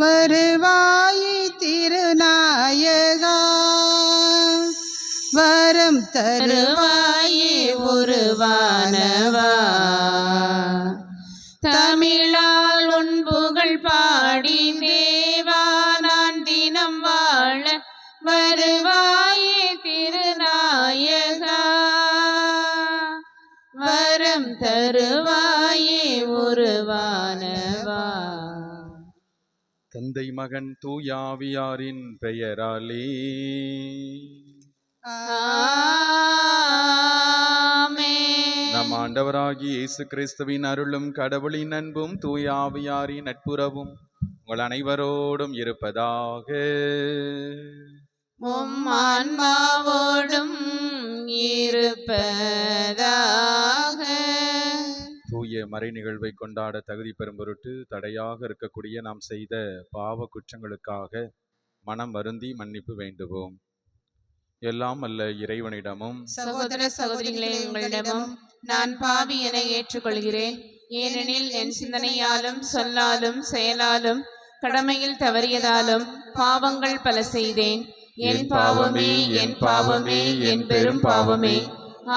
வருவாயே திருநாயகா, வரம் தருவாயே ஒருவானவா. தமிழால் உன் புகழ் பாடி தேவா நான் தினம் வாழ வருவாயே திருநாயகா, வரம் தருவாயே ஒருவானவா. தந்தை மகன் தூயாவியாரின் பெயராலே நம் ஆண்டவராகிய இயேசு கிறிஸ்துவின் அருளும் கடவுளின் அன்பும் தூயாவியாரின் நட்புறவும் உங்கள் அனைவரோடும் இருப்பதாக. உம் ஆன்மாவோடும் இருப்பதாக. தூய மறை நிகழ்வை கொண்டாட தகுதி பெறும் பொருட்டு தடையாக இருக்கக்கூடிய நாம் செய்த பாவ குற்றங்களுக்காக மனம் வருந்தி மன்னிப்பு வேண்டுவோம். எல்லாம் அல்ல இறைவனிடமும் சகோதர சகோதரிகளே, உங்களிடமும் நான் பாவி என ஏற்றுக்கொள்கிறேன். ஏனெனில் என் சிந்தனையாலும் சொல்லாலும் செயலாலும் கடமையில் தவறியதாலும் பாவங்கள் பல செய்தேன். என் பாவமே, என் பாவமே, என் பெரும் பாவமே.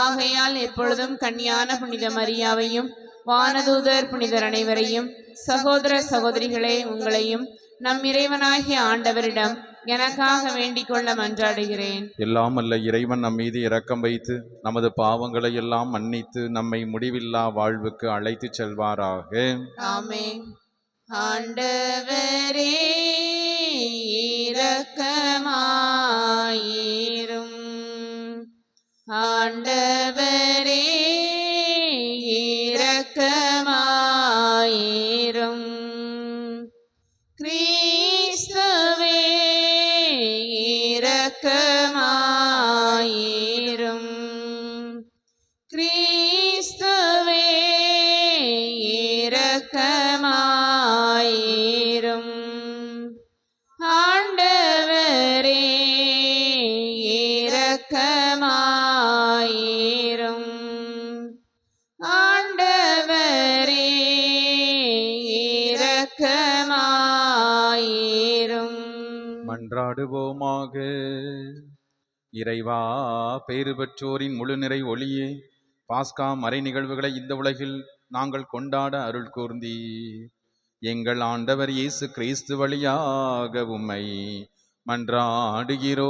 ஆகையால் எப்பொழுதும் கன்னியான புனித மரியாவையும் வானதூதர் புனிதர் அனைவரையும், சகோதர சகோதரிகளே உங்களையும் நம் இறைவனாகிய ஆண்டவரிடம் எனக்காக வேண்டிக் கொள்ள மன்றாடுகிறேன். எல்லாம் அல்ல இறைவன் நம் மீது இரக்கம் வைத்து நமது பாவங்களை எல்லாம் மன்னித்து நம்மை முடிவில்லா வாழ்வுக்கு அழைத்து செல்வாராக. ஆமென். ஆண்டவரே இரக்கமாயிரும். ஆண்டவரே இரக்கமாயிரும். கிறிஸ்துவே இரக்கமாயிரும். கிறிஸ்துவே இரக்கமாயிரும். ஆண்டவரே இரக்கமாயிரும். ஆண்டவரே இரக்கமாயிரும். மன்றாடுவோமாக. இறைவா, பேறு பெற்றோரின் முழு நிறை ஒளியே, பாஸ்கா மறை நிகழ்வுகளை இந்த உலகில் நாங்கள் கொண்டாட அருள் கூர்ந்தி எங்கள் ஆண்டவர் இயேசு கிறிஸ்து வழியாக உம்மை மன்றாடுகிறோம்.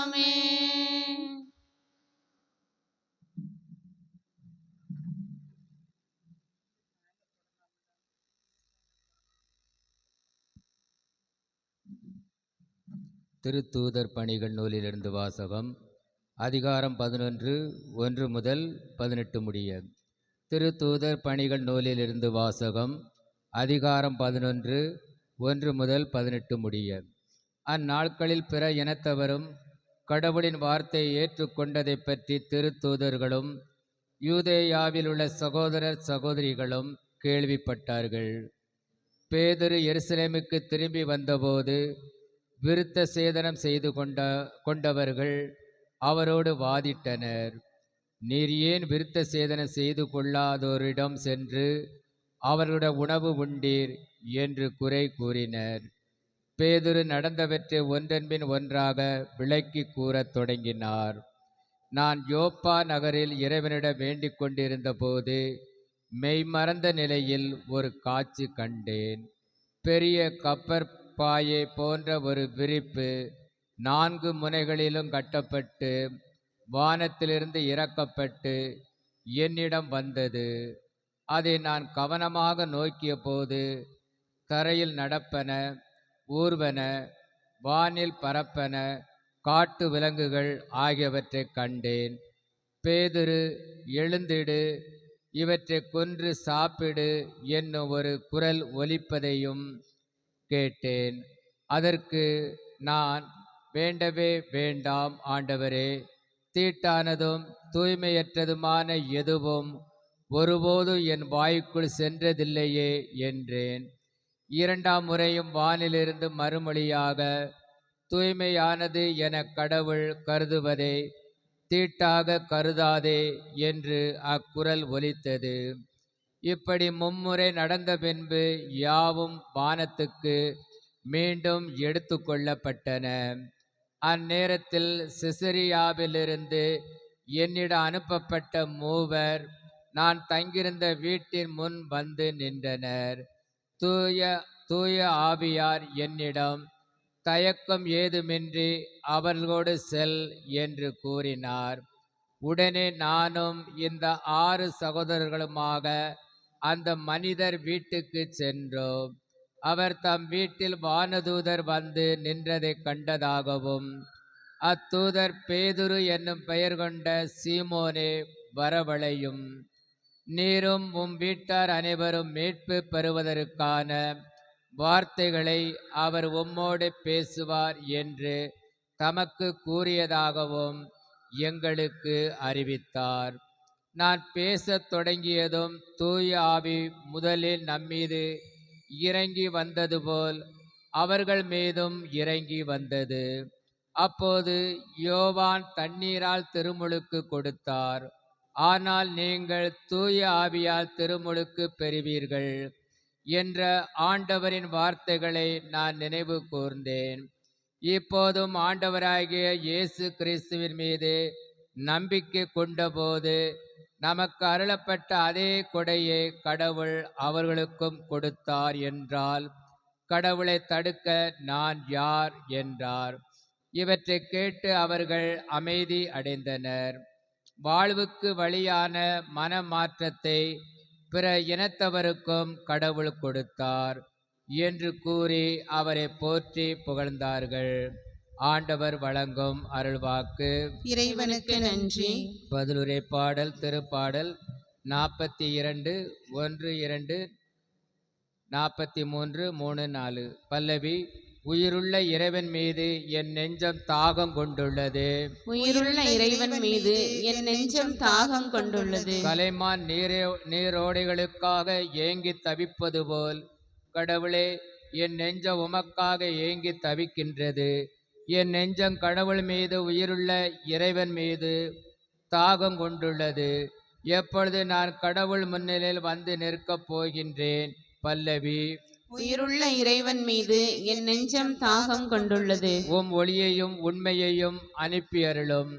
ஆமென். திருத்தூதர் பணிகள் நூலிலிருந்து வாசகம். அதிகாரம் 11 1 முதல் 18 முடிய. திருத்தூதர் பணிகள் நூலிலிருந்து வாசகம். அதிகாரம் 11 1 முதல் 18 முடிய. அந்நாட்களில் பிற இனத்தவரும் கடவுளின் வார்த்தையை ஏற்றுக்கொண்டதை பற்றி திருத்தூதர்களும் யூதேயாவில் உள்ள சகோதரர் சகோதரிகளும் கேள்விப்பட்டார்கள். பேதுரு எருசலேமுக்கு திரும்பி வந்தபோது விருத்த சேதனம் செய்து கொண்டவர்கள் அவரோடு வாதிட்டனர். நீர் ஏன் விருத்த சேதனம் செய்து கொள்ளாதோரிடம் சென்று அவர்களுடைய உணவு உண்டீர் என்று குறை கூறினர். பேதுரு நடந்தவற்றை ஒன்றன்பின் ஒன்றாக விளக்கி கூறத் தொடங்கினார். நான் யோப்பா நகரில் இறைவனிடம் வேண்டிக் கொண்டிருந்த போது மெய்மறந்த நிலையில் ஒரு காட்சி கண்டேன். பெரிய கப்பற்பாயை போன்ற ஒரு விரிப்பு 4 முனைகளிலும் கட்டப்பட்டு வானத்திலிருந்து இறக்கப்பட்டு என்னிடம் வந்தது. அதை நான் கவனமாக நோக்கிய போது தரையில் நடப்பன, ஊர்வன, வானில் பறப்பன, காட்டு விலங்குகள் ஆகியவற்றை கண்டேன். பேதுரு, எழுந்திடு, இவற்றை கொன்று சாப்பிடு என்னும் ஒரு குரல் ஒலிப்பதையும் கேட்டேன். அதற்கு நான், வேண்டவே வேண்டாம் ஆண்டவரே, தீட்டானதும் தூய்மையற்றதுமான எதுவும் ஒருபோதும் என் வாய்க்குள் சென்றதில்லையே என்றேன். 2ஆம் முறையும் வானிலிருந்து மறுமொழியாக, தூய்மையானது என கடவுள் கருதுவதை தீட்டாக கருதாதே என்று அக்குரல் ஒலித்தது. இப்படி மும்முறை நடந்த பின்பு யாவும் வானத்துக்கு மீண்டும் எடுத்து கொள்ளப்பட்டன. அந்நேரத்தில் செசரியாவிலிருந்து என்னிடம் அனுப்பப்பட்ட மூவர் நான் தங்கியிருந்த வீட்டின் முன் வந்து நின்றனர். தூய ஆவியார் என்னிடம் தயக்கம் ஏதுமின்றி அவர்களோடு செல் என்று கூறினார். உடனே நானும் இந்த 6 சகோதரர்களுமாக அந்த மனிதர் வீட்டுக்கு சென்றோம். அவர் தம் வீட்டில் வானதூதர் வந்து நின்றதை கண்டதாகவும், அத்தூதர் பேதுரு என்னும் பெயர் கொண்ட சீமோனே, வரவழையும், நீரும் உம் வீட்டார் அனைவரும் மீட்பு பெறுவதற்கான வார்த்தைகளை அவர் உம்மோடு பேசுவார் என்று தமக்கு கூறியதாகவும் எங்களுக்கு அறிவித்தார். நான் பேசத் தொடங்கியதும் தூய ஆவி முதலில் நம்மீது இறங்கி வந்தது போல் அவர்கள் மீதும் இறங்கி வந்தது. அப்போது யோவான் தண்ணீரால் திருமுழுக்கு கொடுத்தார். ஆனால் நீங்கள் தூய ஆவியால் திருமுழுக்கு பெறுவீர்கள் என்ற ஆண்டவரின் வார்த்தைகளை நான் நினைவு கூர்ந்தேன். இப்போதும் ஆண்டவராகிய இயேசு கிறிஸ்துவின் மீது நம்பிக்கை கொண்டபோது நமக்கு அருளப்பட்ட அதே கொடையை கடவுள் அவர்களுக்கும் கொடுத்தார் என்றால் கடவுளை தடுக்க நான் யார் என்றார். இவற்றை கேட்டு அவர்கள் அமைதி அடைந்தனர். வாழ்வுக்கு வழியான மனமாற்றத்தை பிற இனத்தவருக்கும் கடவுள் கொடுத்தார் என்று கூறி அவரை போற்றி புகழ்ந்தார்கள். ஆண்டவர் வழங்கும் அருள்வாக்கு. இறைவனுக்கு நன்றி. பதிலுரை பாடல் திருப்பாடல் 42 1 2 43 3 4. பல்லவி. உயிருள்ள இறைவன் மீது என் நெஞ்சம் தாகம் கொண்டுள்ளது. உயிருள்ள இறைவன் மீது என் நெஞ்சம் தாகம் கொண்டுள்ளது. கலைமான் நீரோடைகளுக்காக ஏங்கி தவிப்பது போல் கடவுளே, என் நெஞ்சம் உமக்காக ஏங்கி தவிக்கின்றது. என் நெஞ்சம் கடவுள் மீது, உயிருள்ள இறைவன் மீது தாகம் கொண்டுள்ளது. எப்பொழுது நான் கடவுள் முன்னிலையில் வந்து நிற்கப் போகின்றேன். பல்லவி. உயிருள்ள இறைவன் மீது என் நெஞ்சம் தாகம் கொண்டுள்ளது. உம் ஒளியையும் உண்மையையும் அனுப்பி அருளும்.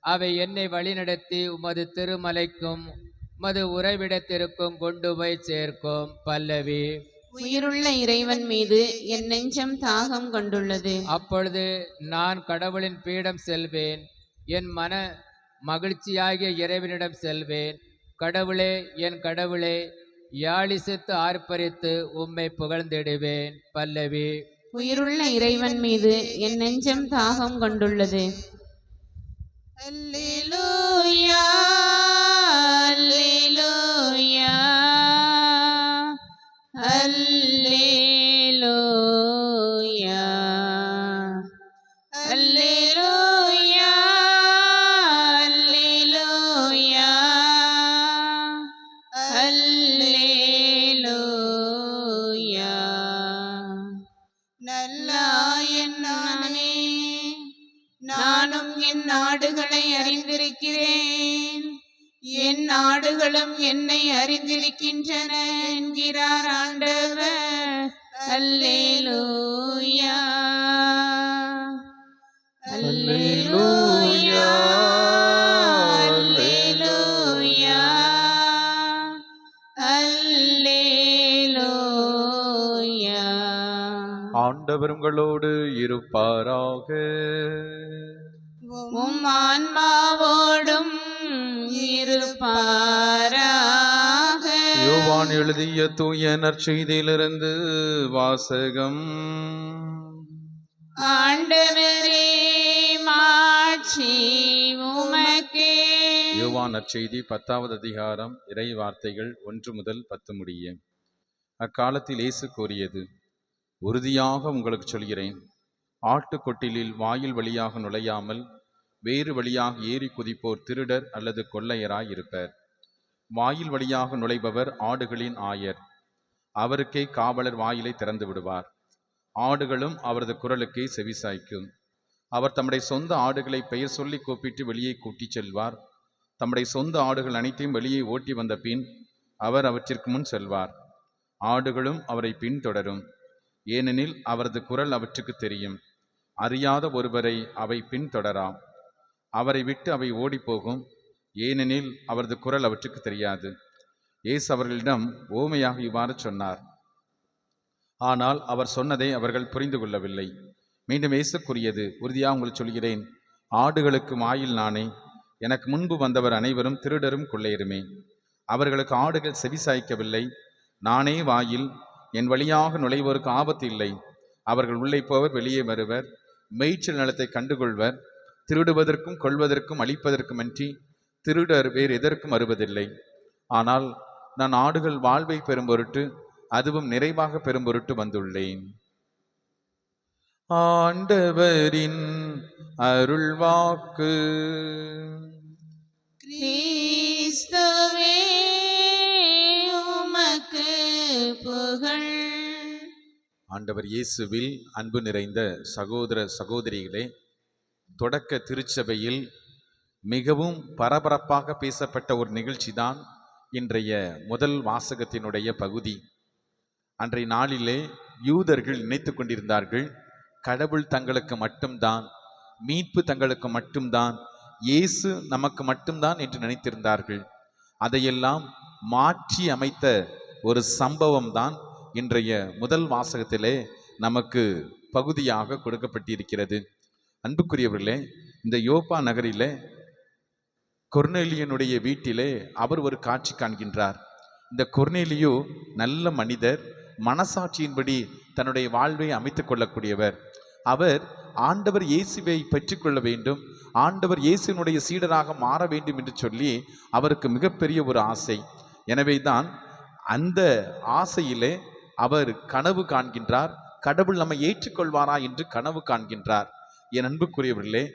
அவை என்னை வழிநடத்தி உமது திருமலைக்கும் உமது உறைவிடத்திற்கும் கொண்டு போய் சேர்க்கும். பல்லவி. உயிருள்ள இறைவன் மீது என் நெஞ்சம் தாகம் கொண்டுள்ளது. அப்பொழுது நான் கடவுளின் பீடம் செல்வேன். என் மன மகிழ்ச்சியாகிய இறைவனிடம் செல்வேன். கடவுளே, என் கடவுளே, யாழிசைத்து ஆர்ப்பரித்து உம்மை புகழ்ந்திடுவேன். பல்லவி. உயிருள்ள இறைவன் மீது என் நெஞ்சம் தாகம் கொண்டுள்ளது. அல்லேலூயா, அல்லேலூயா, அல்லேலூயா, அல்லேலூயா, அல்லேலூயா, அல்லேலூயா. நல்லாயன் நானே, நானும் என் நாடுகளை அறிந்திருக்கிறேன், என் நாடுகளும் என்னை அறிந்திருக்கின்றன என்கிறார் ஆண்டவர். அல்லேலூயா, அல்லேலூயா, அல்லேலூயா, அல்லேலூயா. ஆண்டவர் உங்களோடு இருப்பாராக. உம் ஆன்மாவோடும் இருப்பாராக. யோவான் எழுதிய தூய நற்செய்தியிலிருந்து வாசகம். ஆண்டவரே, மாட்சி உமக்கே. யோவான் நற்செய்தி 10வது அதிகாரம், இறை வார்த்தைகள் 1 முதல் 10 முடிய. அக்காலத்தில் இயேசு கூறியது, உறுதியாக உங்களுக்கு சொல்கிறேன், ஆட்டுக்கொட்டிலில் வாயில் வழியாக நுழையாமல் வேறு வழியாக ஏறி குதிப்போர் திருடர் அல்லது கொள்ளையராய் இருப்பர். வாயில் வழியாக நுழைபவர் ஆடுகளின் ஆயர். அவருக்கே காவலர் வாயிலை திறந்து விடுவார். ஆடுகளும் அவரது குரலுக்கே செவிசாய்க்கும். அவர் தம்முடைய சொந்த ஆடுகளை பெயர் சொல்லி கூப்பிட்டு வெளியே கூட்டிச் செல்வார். தம்முடைய சொந்த ஆடுகள் அனைத்தையும் வெளியே ஓட்டி வந்த பின் அவர் அவற்றிற்கு முன் செல்வார். ஆடுகளும் அவரை பின்தொடரும், ஏனெனில் அவரது குரல் அவற்றுக்கு தெரியும். அறியாத ஒருவரை அவை பின்தொடராம். அவரை விட்டு அவை ஓடிப்போகும், ஏனெனில் அவரது குரல் அவற்றுக்கு தெரியாது. இயேசு அவர்களிடம் ஓமையாக இவ்வாறு சொன்னார். ஆனால் அவர் சொன்னதை அவர்கள் புரிந்து கொள்ளவில்லை. மீண்டும் இயேசு கூறியது, உறுதியாக உங்களுக்கு சொல்கிறேன், ஆடுகளுக்கு வாயில் நானே. எனக்கு முன்பு வந்தவர் அனைவரும் திருடரும் கொள்ளையருமே. அவர்களுக்கு ஆடுகள் செவிசாய்க்கவில்லை. நானே வாயில். என் வழியாக நுழைவோருக்கு ஆபத்து இல்லை. அவர்கள் உள்ளே போவர், வெளியே வருவர், மேய்ச்சல் நிலத்தை கண்டுகொள்வர். திருடுவதற்கும் கொள்வதற்கும் அழிப்பதற்குமன்றி திருடர் வேறு எதற்கும் வருவதில்லை. ஆனால் நான் ஆடுகள் வாழ்வை பெறும் பொருட்டு, அதுவும் நிறைவாக பெறும் பொருட்டு வந்துள்ளேன். ஆண்டவரின் அருள்வாக்கு. கிறிஸ்துவே உமக்கு புகழ். ஆண்டவர் இயேசுவில் அன்பு நிறைந்த சகோதர சகோதரிகளே, தொடக்க திருச்சபையில் மிகவும் பரபரப்பாக பேசப்பட்ட ஒரு நிகழ்ச்சி தான் இன்றைய முதல் வாசகத்தினுடைய பகுதி. அன்றைய நாளிலே யூதர்கள் நினைத்து கொண்டிருந்தார்கள், கடவுள் தங்களுக்கு மட்டும்தான், மீட்பு தங்களுக்கு மட்டும்தான், இயேசு நமக்கு மட்டும்தான் என்று நினைத்திருந்தார்கள். அதையெல்லாம் மாற்றி அமைத்த ஒரு சம்பவம் தான் இன்றைய முதல் வாசகத்திலே நமக்கு பகுதியாக கொடுக்கப்பட்டிருக்கிறது. அன்புக்குரியவர்களே, இந்த யோப்பா நகரிலே கொர்நேலியனுடைய வீட்டிலே அவர் ஒரு காட்சி காண்கின்றார். இந்த கொர்நேலியு நல்ல மனிதர், மனசாட்சியின்படி தன்னுடைய வாழ்வை அமைத்துக் கொள்ளக்கூடியவர். அவர் ஆண்டவர் இயேசுவை பெற்றுக்கொள்ள வேண்டும், ஆண்டவர் இயேசுவினுடைய சீடராக மாற வேண்டும் என்று சொல்லி அவருக்கு மிகப்பெரிய ஒரு ஆசை. எனவே தான் அந்த ஆசையிலே அவர் கனவு காண்கின்றார். கடவுள் நம்மை ஏற்றுக்கொள்வாரா என்று கனவு காண்கின்றார். என் அன்புக்குரியவர்களே,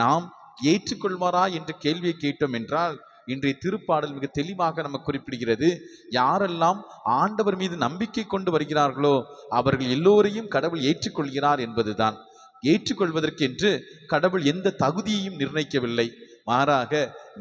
நாம் ஏற்றுக்கொள்வாரா என்ற கேள்வியை கேட்டோம் என்றால் இன்றைய திருப்பாடல் மிக தெளிவாக நமக்கு குறிப்பிடுகிறது. யாரெல்லாம் ஆண்டவர் மீது நம்பிக்கை கொண்டு வருகிறார்களோ அவர்கள் எல்லோரையும் கடவுள் ஏற்றுக்கொள்கிறார் என்பதுதான். ஏற்றுக்கொள்வதற்கென்று கடவுள் எந்த தகுதியையும் நிர்ணயிக்கவில்லை, மாறாக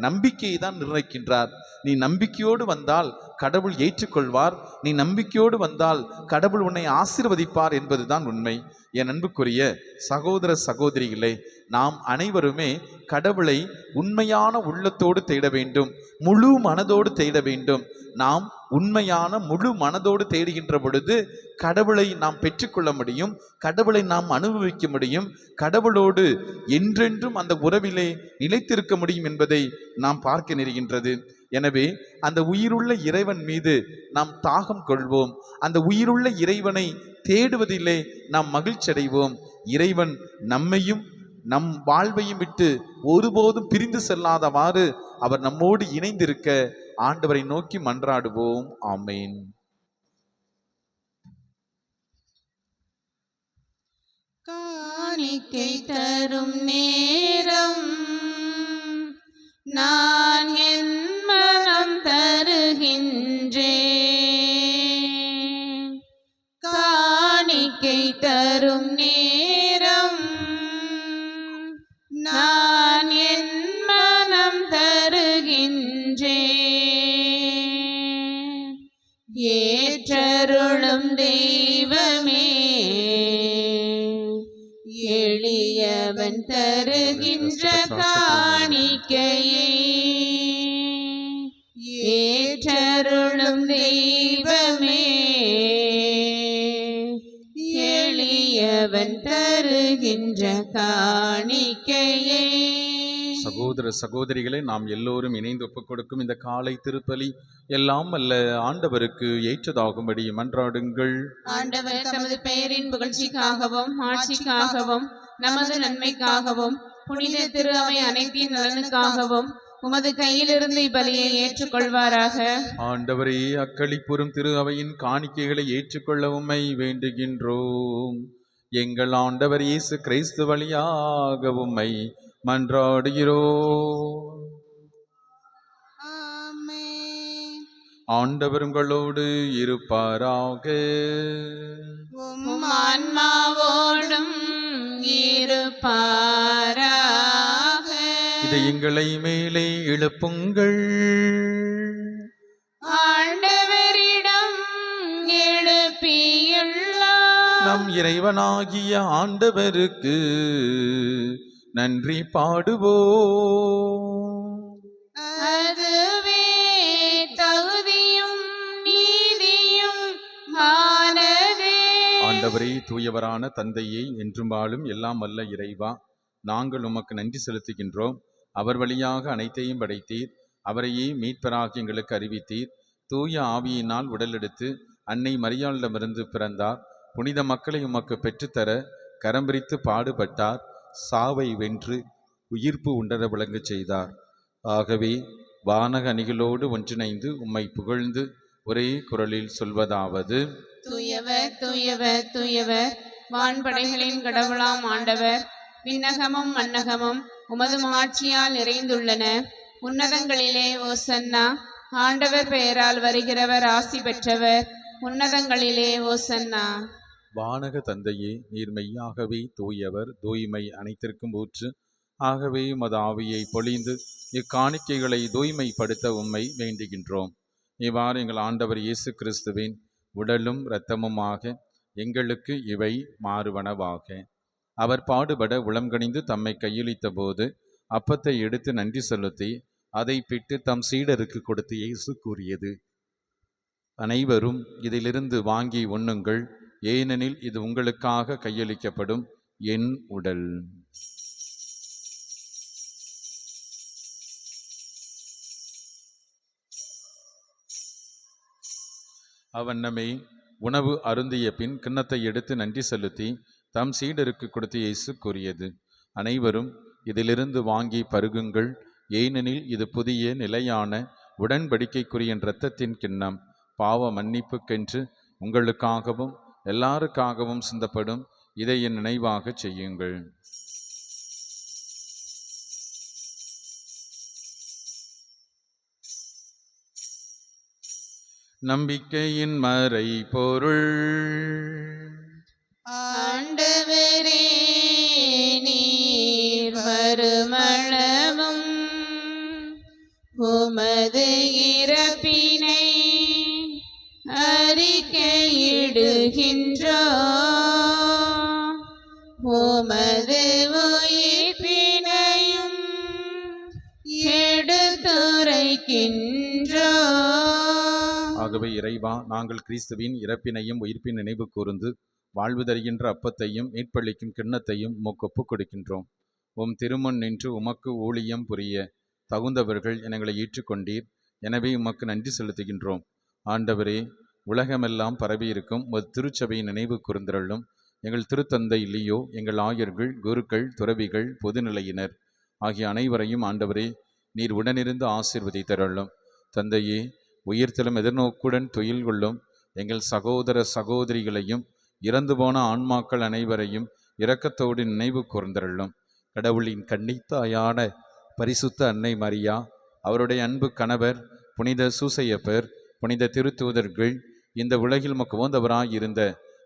நம்பிக்கையை தான் நிர்ணயிக்கின்றார். நீ நம்பிக்கையோடு வந்தால் கடவுள் ஏற்றுக்கொள்வார், நீ நம்பிக்கையோடு வந்தால் கடவுள் உன்னை ஆசீர்வதிப்பார் என்பதுதான் உண்மை. என் அன்புக்குரிய சகோதர சகோதரிகளே, நாம் அனைவருமே கடவுளை உண்மையான உள்ளத்தோடு தேட வேண்டும், முழு மனதோடு தேட வேண்டும். நாம் உண்மையான முழு மனதோடு தேடுகின்ற பொழுது கடவுளை நாம் பெற்றுக்கொள்ள முடியும், கடவுளை நாம் அனுபவிக்க முடியும், கடவுளோடு என்றென்றும் அந்த உறவிலே நிலைத்திருக்க முடியும் என்பதை நாம் பார்க்க நேருகின்றது. எனவே அந்த உயிருள்ள இறைவன் மீது நாம் தாகம் கொள்வோம், அந்த உயிருள்ள இறைவனை தேடுவதிலே நாம் மகிழ்ச்சி அடைவோம். இறைவன் நம்மையும் நம் வாழ்வையும் விட்டு ஒருபோதும் பிரிந்து செல்லாதவாறு அவர் நம்மோடு இணைந்திருக்க ஆண்டவரை நோக்கி மன்றாடுவோம். ஆமேன். காணிக்கை தரும் நேரம் நான் என் மனம் தருகின்றேன். காணிக்கை தரும் நேரம் நான் என் மனம் தருகின்றேன். ஏற்றருளும் தெய்வமே, எளியவன் தருகின்ற காணிக்கையை ஏற்றருளும் தெய்வமே, எளியவன் தருகின்ற காணிக்கையை. சகோதர சகோதரிகளை, நாம் எல்லோரும் இணைந்து ஒப்புக் கொடுக்கும் இந்த காலை திருப்பலி எல்லாம் அல்ல ஆண்டவருக்கு ஏற்றதாகும்படி மன்றாடுங்கள். ஆண்டவர் தமது பெயரின் புகழ்ச்சிக்காகவும் ஆட்சிக்காகவும் நமது நன்மைக்காகவும் புனித திரு அவை அனைத்தின் நலனுக்காகவும் உமது கையிலிருந்து இப்பலியை ஏற்றுக்கொள்வாராக. ஆண்டவரே, அக்களிப்புறும் திரு அவையின் காணிக்கைகளை ஏற்றுக்கொள்ள உம்மை வேண்டுகின்றோம். எங்கள் ஆண்டவர் இயேசு கிறிஸ்து வழியாக உம்மை மன்றாடுகிறோம். ஆண்டவர் உங்களோடு இருப்பாராக. உம் ஆன்மாவோடும் இருப்பாராக. இதயங்களை மேலே எழுப்புங்கள். ஆண்டவரிடம் எழுப்பியுள்ளார். நம் இறைவனாகிய ஆண்டவருக்கு நன்றி பாடுவோம். அதுவே தகுதியும் நீதியும் ஆனதே. ஆண்டவரே, தூயவரான தந்தையே, என்றும் வாழும் எல்லாம் வல்ல இறைவா, நாங்கள் உமக்கு நன்றி செலுத்துகின்றோம். அவர் வழியாக அனைத்தையும் படைத்தீர், அவரையே மீட்பராக எங்களுக்கு அறிவித்தீர். தூய ஆவியினால் உடலெடுத்து அன்னை மரியாளிடமிருந்து பிறந்தார். புனித மக்களை உமக்கு பெற்றுத்தர கரம்பிரித்து பாடுபட்டார். சாவை வென்று உயிர்ப்பு உண்டர விளங்கச் செய்தார். ஆகவே வானக அணிகளோடு ஒன்றிணைந்து உம்மை புகழ்ந்து ஒரே குரலில் சொல்வதாவது: தூயவர் தூயவர் தூயவர், வான்படைகளின் கடவுளாம் ஆண்டவர். விண்ணகமும் மன்னகமும் உமது மாட்சியால் நிறைந்துள்ளன. உன்னதங்களிலே ஓசன்னா. ஆண்டவர் பெயரால் வருகிறவர் ஆசி பெற்றவர். உன்னதங்களிலே ஓசன்னா. வானக தந்தையே, நீர் மெய்யாகவே தூயவர், தூய்மை அனைத்திற்கும் ஊற்று. ஆகவே உமது ஆவியை பொழிந்து இக்காணிக்கைகளை தூய்மைப்படுத்த உம்மை வேண்டுகின்றோம். இவ்வாறு எங்கள் ஆண்டவர் இயேசு கிறிஸ்துவின் உடலும் இரத்தமுமாக எங்களுக்கு இவை மாறுவனவாக. அவர் பாடுபட உளம்கனிந்து தம்மை கையளித்த போது அப்பத்தை எடுத்து நன்றி செலுத்தி அதை பிட்டு தம் சீடருக்கு கொடுத்து இயேசு கூறியது: அனைவரும் இதிலிருந்து வாங்கி உண்ணுங்கள், ஏனெனில் இது உங்களுக்காக கையளிக்கப்படும் என் உடல். அவ்வண்ணமே உணவு அருந்திய பின் கிண்ணத்தை எடுத்து நன்றி செலுத்தி தம் சீடருக்கு கொடுத்து இயேசு கூறியது: அனைவரும் இதிலிருந்து வாங்கி பருகுங்கள், ஏனெனில் இது புதிய நிலையான உடன்படிக்கைக்குரிய இரத்தத்தின் கிண்ணம். பாவ மன்னிப்புக்கென்று உங்களுக்காகவும் எல்லாருக்காகவும் சிந்தப்படும். இதை என் நினைவாக செய்யுங்கள். நம்பிக்கையின் மறை பொருள். ஆண்டவரே, நீர் வருமளவும் உமது இறப்பினை அறிக்கையிடுகின்றோம், உமது உயிர்ப்பினையும் எடுத்துரைக்கின்றோம். ஆகவே இறைவா, நாங்கள் கிறிஸ்துவின் இறப்பினையும் உயிர்ப்பின் நினைவு கூர்ந்து வாழ்வு தருகின்ற அப்பத்தையும் மீட்பளிக்கும் கிண்ணத்தையும் உமக்கு ஒப்புக் கொடுக்கின்றோம். உம் திருமுன் நின்று உமக்கு ஊழியம் புரிய தகுந்தவர்கள் எங்களை ஏற்றுக்கொண்டீர். எனவே உமக்கு நன்றி செலுத்துகின்றோம். ஆண்டவரே, உலகமெல்லாம் பரவியிருக்கும் ஒரு திருச்சபையின் நினைவு கூர்ந்தருளும். எங்கள் திருத்தந்தை லியோ, எங்கள் ஆயர்கள், குருக்கள், துறவிகள், பொதுநிலையினர் ஆகிய அனைவரையும் ஆண்டவரே நீர் உடனிருந்து ஆசீர்வதித்தருளும். தந்தையே, உயிர்த்தலும் எதிர்நோக்குடன் துயில் கொள்ளும் எங்கள் சகோதர சகோதரிகளையும் இறந்து போன ஆன்மாக்கள் அனைவரையும் இரக்கத்தோடு நினைவு கூர்ந்தருளும். கடவுளின் கன்னித்தாயான பரிசுத்த அன்னை மரியா, அவருடைய அன்பு கணவர் புனித சூசையப்பர், புனித திருத்தூதர்கள், இந்த உலகில் உமக்கு உகந்தவராயிருந்த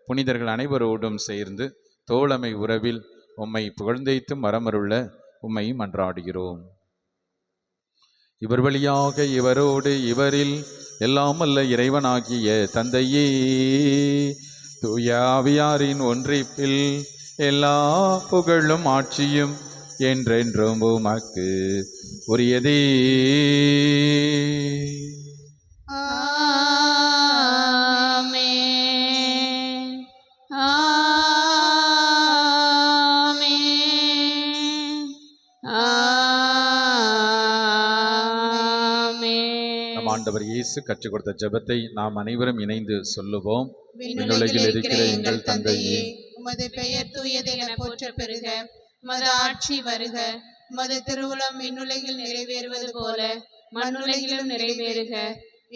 புனிதர்கள் அனைவரோடும் சேர்ந்து தோழமை உறவில் உம்மை புகழ்ந்தேத்தும் மரமருள்ள உம்மை மன்றாடுகிறோம். இவர் வழியாக இவரோடு இவரில் எல்லாம் அல்ல இறைவனாகிய தந்தையே, தூய ஆவியாரின் ஒன்றிப்பில் எல்லா புகழும் ஆட்சியும் என்றென்றும் உமக்கு உரியதே. ஆமென். ஆமென். ஆமென். நம் ஆண்டவர் இயேசு கற்றுக் கொடுத்த ஜெபத்தை நாம் அனைவரும் இணைந்து சொல்லுவோம். விண்ணுலகில் இருக்கிற எங்கள் தந்தையே, உமது பெயர் தூயது என போற்றப் பெறுக. உமது ஆட்சி வருக. உமது திருவுளம் விண்ணுலகில் நிறைவேறுவது போல மண்ணுலகிலும் நிறைவேறுக.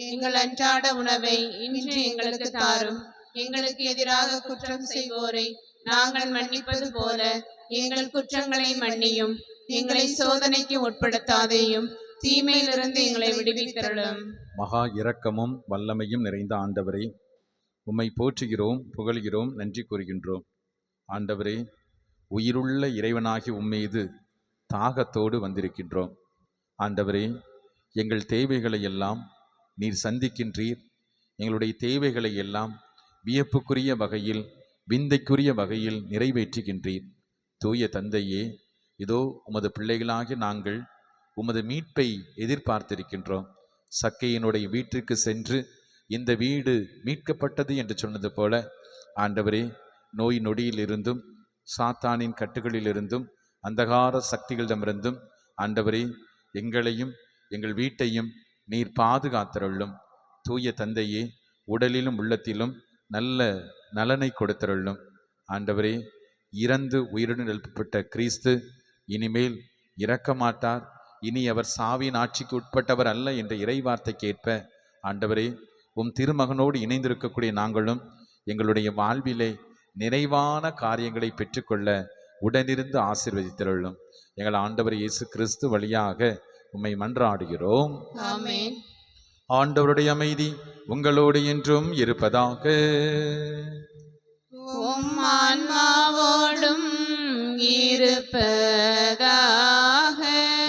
எங்கள் அன்றாட உணவை இன்று எங்களுக்கு தாரும். எங்களுக்கு எதிராக குற்றம் செய்வோரை நாங்கள் மன்னிப்பது போல எங்கள் குற்றங்களை மன்னியும். எங்களை சோதனைக்கு உட்படுத்தாதேயும், தீமையிலிருந்து எங்களை விடுவித்தருளும். மகா இரக்கமும் வல்லமையும் நிறைந்த ஆண்டவரே, உம்மை போற்றுகிறோம், புகழ்கிறோம், நன்றி கூறுகின்றோம். ஆண்டவரே, உயிருள்ள இறைவனாகி உம்மீது தாகத்தோடு வந்திருக்கின்றோம். ஆண்டவரே, எங்கள் தேவைகளை எல்லாம் நீர் சந்திக்கின்றீர். எங்களுடைய தேவைகளை எல்லாம் வியப்புக்குரிய வகையில், விந்தைக்குரிய வகையில் நிறைவேற்றுகின்றீர். தூய தந்தையே, இதோ உமது பிள்ளைகளாகி நாங்கள் உமது மீட்பை எதிர்பார்த்திருக்கின்றோம். சக்கையினுடைய வீட்டிற்கு சென்று இந்த வீடு மீட்கப்பட்டது என்று சொன்னது போல, ஆண்டவரே, நோய் நொடியிலிருந்தும் சாத்தானின் கட்டுகளிலிருந்தும் அந்தகார சக்திகளிடமிருந்தும் ஆண்டவரே, எங்களையும் எங்கள் வீட்டையும் நீர் பாதுகாத்தருளும். தூய தந்தையே, உடலிலும் உள்ளத்திலும் நல்ல நலனை கொடுத்தருளும். ஆண்டவரே, இறந்து உயிருடன் எழுப்பப்பட்ட கிறிஸ்து இனிமேல் இறக்க மாட்டார், இனி அவர் சாவின் ஆட்சிக்கு உட்பட்டவர் அல்ல என்ற இறைவார்த்தைக்கு ஏற்ப ஆண்டவரே, உம் திருமகனோடு இணைந்திருக்கக்கூடிய நாங்களும் எங்களுடைய வாழ்விலே நிறைவான காரியங்களை பெற்றுக்கொள்ள உடனிருந்து ஆசீர்வதித்தருளும். எங்கள் ஆண்டவர் இயேசு கிறிஸ்து வழியாக உம்மை மன்றாடுகிறோம். ஆமென். ஆண்டவருடைய அமைதி உங்களோடு என்றும் இருப்பதாக. உம் ஆன்மாவோடும் இருப்பதாக.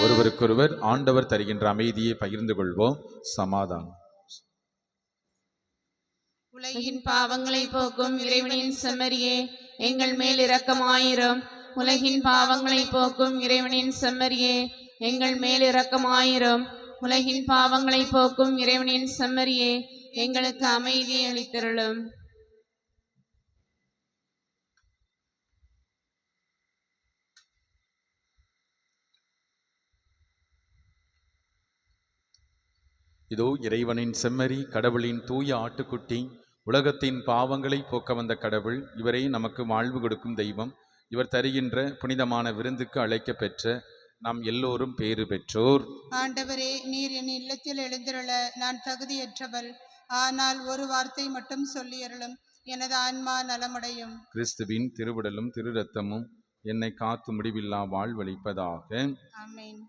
ஒருவருக்கொருவர் ஆண்டவர் தருகின்ற அமைதியை பகிர்ந்து கொள்வோம். சமாதானம். உலகின் பாவங்களை போக்கும் இறைவனின் செம்மறியே, எங்கள் மேல் இரக்கமாயிரும். உலகின் பாவங்களை போக்கும் இறைவனின் செம்மறியே, எங்கள் மேல் இரக்கமாயிரும். உலகின் பாவங்களை போக்கும் இறைவனின் செம்மறியே, எங்களுக்கு அமைதியை அளித்தருளும். இதோ இறைவனின் செம்மறி, கடவுளின் தூய ஆட்டுக்குட்டி, உலகத்தின் பாவங்களை போக்க வந்த கடவுள். இவரை நமக்கு வாழ்வு கொடுக்கும் தெய்வம். இவர் தருகின்ற புனிதமான விருந்துக்கு அழைக்க பெற்ற நாம் எல்லோரும் பேறு பெற்றோர். ஆண்டவரே, நீர் என் இல்லத்தில் எழுந்திருள நான் தகுதியற்றவள். ஆனால் ஒரு வார்த்தை மட்டும் சொல்லியருளும், எனது ஆன்மா நலமடையும். கிறிஸ்துவின் திருவுடலும் திரு இரத்தமும் என்னை காத்து முடிவில்லா வாழ்வளிப்பதாக. ஆமென்.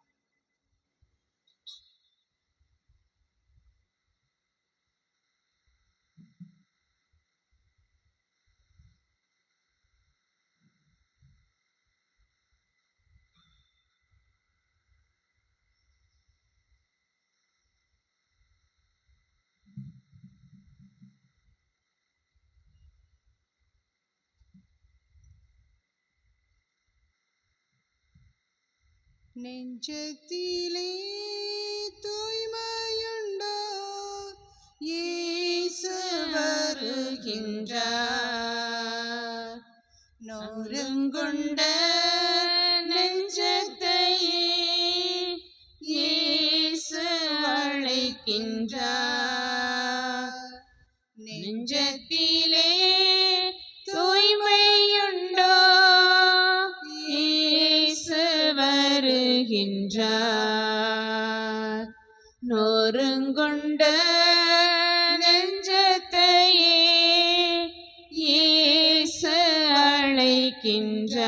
நெஞ்சத்திலே தூய்மையுண்டோ, இயேசு வருகின்றார். நொறுங்குண்ட நெஞ்சத்தையே இயேசு அழைக்கின்றார். நெஞ்சத்திலே தூய்மையுண்டோ, இயேசு வருகின்றார். நொறுங்குண்ட நெஞ்சத்தையே இயேசு அழைக்கின்றார்.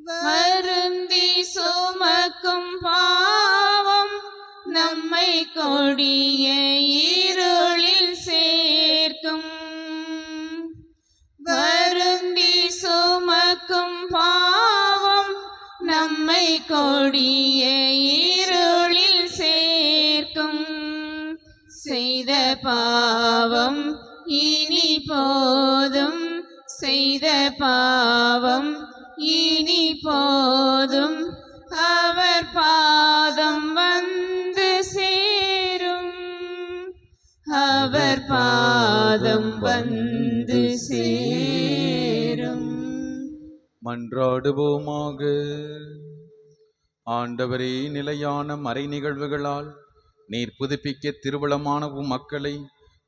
வருந்தி சுமக்கும் பாவம் நம்மை கொடிய இருளில் சேர்க்கும். வருந்தி சுமக்கும் பாவம் நம்மை கொடிய இருளில் சேர்க்கும். செய்த பாவம் இனி போதும், செய்த பாவம் இனி போதும், அவர் பாதம் வந்து சேரும். அவர் பாதம் வந்து சேரும். மன்றாடுவோமாக. ஆண்டவரே, நிலையான மறை நிகழ்வுகளால் நீர் புதுப்பிக்க திருவுளமான உம் மக்களை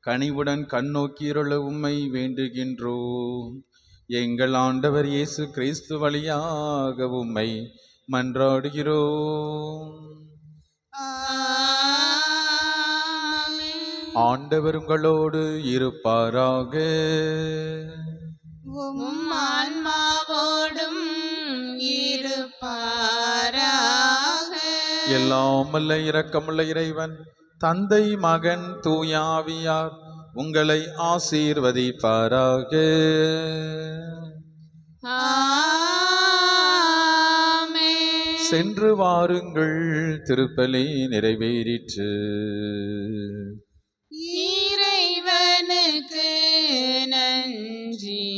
கனிவுடன் கண்ணோக்கியிருள உம்மை வேண்டுகின்றோம். எங்கள் ஆண்டவர் இயேசு கிறிஸ்து வழியாக உம்மை மன்றாடுகிறோம். ஆண்டவர் உங்களோடு இருப்பாராக. உம் ஆன்மாவோடும் இருப்பாராக. எல்லாம் வல்ல இரக்கமுள்ள இறைவன் தந்தை மகன் தூயாவியார் உங்களை ஆசீர்வதிப்பாராக. ஆமென். சென்று வாருங்கள், திருப்பலி நிறைவேறிற்று. இறைவனுக்கு நன்றி.